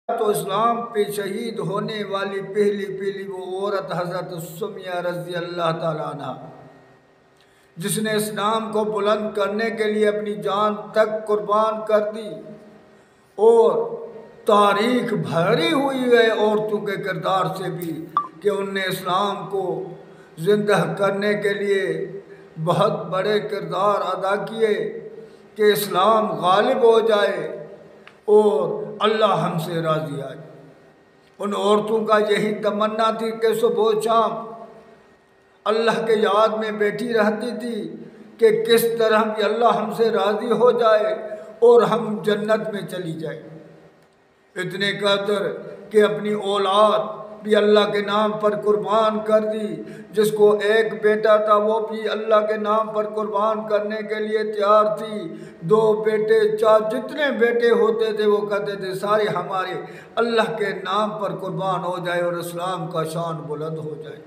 تو اسلام پہ شہید ہونے والی پہلی وہ عورت حضرت سمیہ رضی اللہ تعالیٰ عنہ، جس نے اسلام کو بلند کرنے کے لیے اپنی جان تک قربان کر دی۔ اور تاریخ بھری ہوئی ہے عورتوں کے کردار سے بھی کہ ان نے اسلام کو زندہ کرنے کے لیے بہت بڑے کردار ادا کیے کہ اسلام غالب ہو جائے اور اللہ ہم سے راضی آئے۔ ان عورتوں کا یہی تمنا تھی کہ صبح و شام اللہ کے یاد میں بیٹھی رہتی تھی کہ کس طرح بھی اللہ ہم سے راضی ہو جائے اور ہم جنت میں چلی جائیں۔ اتنے قدر کہ اپنی اولاد بھی اللہ کے نام پر قربان کر دی۔ جس کو ایک بیٹا تھا وہ بھی اللہ کے نام پر قربان کرنے کے لیے تیار تھی۔ 2 بیٹے 4 جتنے بیٹے ہوتے تھے وہ کہتے تھے سارے ہمارے اللہ کے نام پر قربان ہو جائے اور اسلام کا شان بلند ہو جائے۔